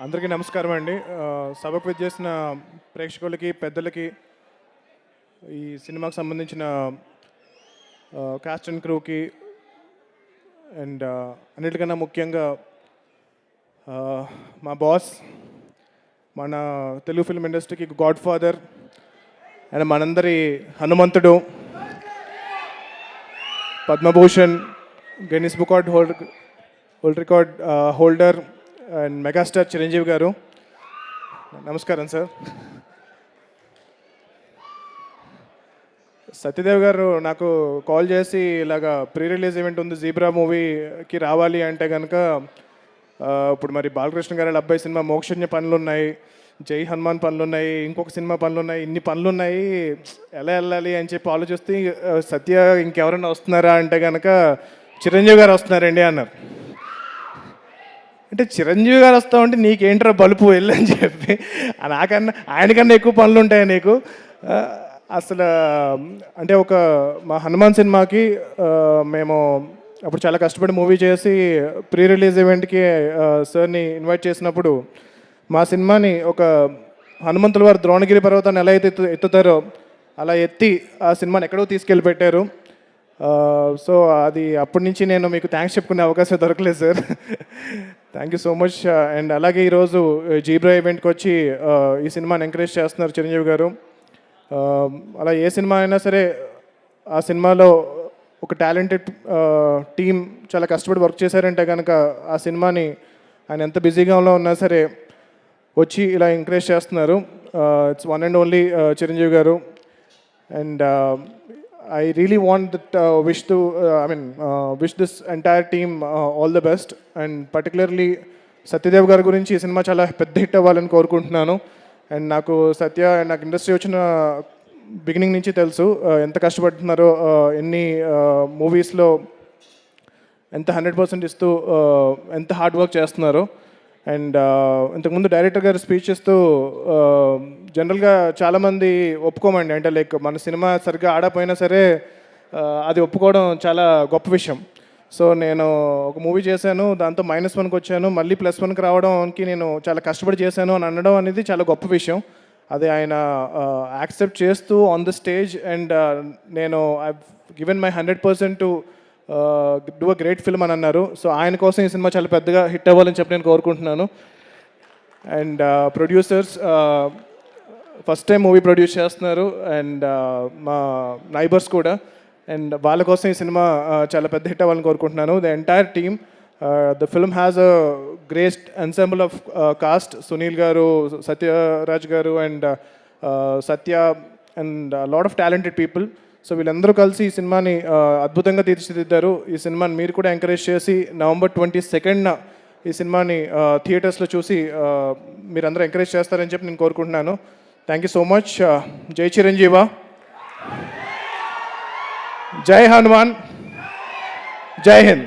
అందరికీ నమస్కారం అండి. సభకు విచ్చేసిన ప్రేక్షకులకి, పెద్దలకి, ఈ సినిమాకి సంబంధించిన కాస్ట్ అండ్ క్రూకి అండ్ అన్నిటికన్నా ముఖ్యంగా మా బాస్, మన తెలుగు ఫిల్మ్ ఇండస్ట్రీకి గాడ్ ఫాదర్ అండ్ మనందరి హనుమంతుడు, Padma Bhushan, Guinness book world record holder and megastar Chiranjeevi గారు, నమస్కారం సార్. సత్యదేవ్ గారు నాకు కాల్ చేసి ఇలాగా ప్రీ రిలీజ్ ఈవెంట్ ఉంది, జీబ్రా మూవీకి రావాలి అంటే కనుక ఇప్పుడు మరి బాలకృష్ణ గారి అబ్బాయి సినిమా మోక్షజ్ఞ పనులు ఉన్నాయి, జై హనుమాన్ పనులు ఉన్నాయి, ఇంకొక సినిమా పనులు ఉన్నాయి, ఇన్ని పనులు ఉన్నాయి, ఎలా వెళ్ళాలి అని చెప్పి ఆలోచిస్తే సత్య ఇంకెవరైనా వస్తున్నారా అంటే కనుక చిరంజీవి గారు వస్తున్నారండి అన్నారు. అంటే చిరంజీవి గారు వస్తామంటే నీకేంట్రా బలుపు వెళ్ళని చెప్పి, నాకన్నా ఆయనకన్నా ఎక్కువ పనులు ఉంటాయి నీకు అసలు. అంటే మా హనుమాన్ సినిమాకి మేము అప్పుడు చాలా కష్టపడి మూవీ చేసి ప్రీ రిలీజ్ ఈవెంట్కి సార్ని ఇన్వైట్ చేసినప్పుడు మా సినిమాని ఒక హనుమంతుల వారు ద్రోణగిరి పర్వతాన్ని ఎలా అయితే ఎత్తుతారో అలా ఎత్తి ఆ సినిమాని ఎక్కడో తీసుకెళ్ళి పెట్టారు. సో అది అప్పటి నుంచి నేను మీకు థ్యాంక్స్ చెప్పుకునే అవకాశం దొరకలేదు sir. Thank you so much. And అలాగే ఈరోజు జీబ్రా ఈవెంట్కి వచ్చి ఈ సినిమాని ఎంకరేజ్ చేస్తున్నారు చిరంజీవి గారు. అలా ఏ సినిమా అయినా సరే ఆ సినిమాలో ఒక టాలెంటెడ్ టీం చాలా కష్టపడి వర్క్ చేశారంటే కనుక ఆ సినిమాని ఆయన ఎంత బిజీగా ఉన్నా సరే వచ్చి ఇలా ఎంకరేజ్ చేస్తున్నారు. It's one and only Chiranjeevi garu. And I really want that wish this entire team all the best, and particularly Satyadev గారి గురించి ఈ సినిమా చాలా పెద్ద హిట్ అవ్వాలని కోరుకుంటున్నాను. అండ్ నాకు నాకు ఇండస్ట్రీ వచ్చిన బిగినింగ్ నుంచి తెలుసు ఎంత కష్టపడుతున్నారో, ఎన్ని మూవీస్లో ఎంత 100% ఇస్తూ ఎంత హార్డ్ వర్క్ చేస్తున్నారో. అండ్ ఇంతకుముందు డైరెక్టర్ గారు స్పీచ్ ఇస్తూ జనరల్గా చాలామంది ఒప్పుకోమండి, అంటే లైక్ మన సినిమా సరిగ్గా ఆడపోయినా సరే అది ఒప్పుకోవడం చాలా గొప్ప విషయం. సో నేను ఒక మూవీ చేశాను, దాంతో -1కి వచ్చాను, మళ్ళీ +1కి రావడానికి నేను చాలా కష్టపడి చేశాను అని అనడం అనేది చాలా గొప్ప విషయం. అది ఆయన యాక్సెప్ట్ చేస్తూ ఆన్ ద స్టేజ్, అండ్ నేను I given my 100% to do a great film అని అన్నారు. సో ఆయన కోసం ఈ సినిమా చాలా పెద్దగా హిట్ అవ్వాలని చెప్పి నేను కోరుకుంటున్నాను. And producers first time movie produce చేస్తున్నారు, అండ్ మా నైబర్స్ కూడా, అండ్ వాళ్ళ కోసం ఈ సినిమా చాలా పెద్ద హిట్ అవ్వాలని కోరుకుంటున్నాను. The entire team, the film has a great ensemble of cost, Sunil గారు, సత్యరాజ్ గారు, and Satya, and lot of talented people. So వీళ్ళందరూ కలిసి ఈ సినిమాని అద్భుతంగా తీర్చిదిద్దారు. ఈ సినిమాని మీరు కూడా ఎంకరేజ్ చేసి November 22nd ఈ సినిమాని థియేటర్స్లో చూసి మీరందరూ ఎంకరేజ్ చేస్తారని చెప్పి నేను కోరుకుంటున్నాను. Thank you so much. జై చిరంజీవ, జై హనుమాన్, జై హింద్.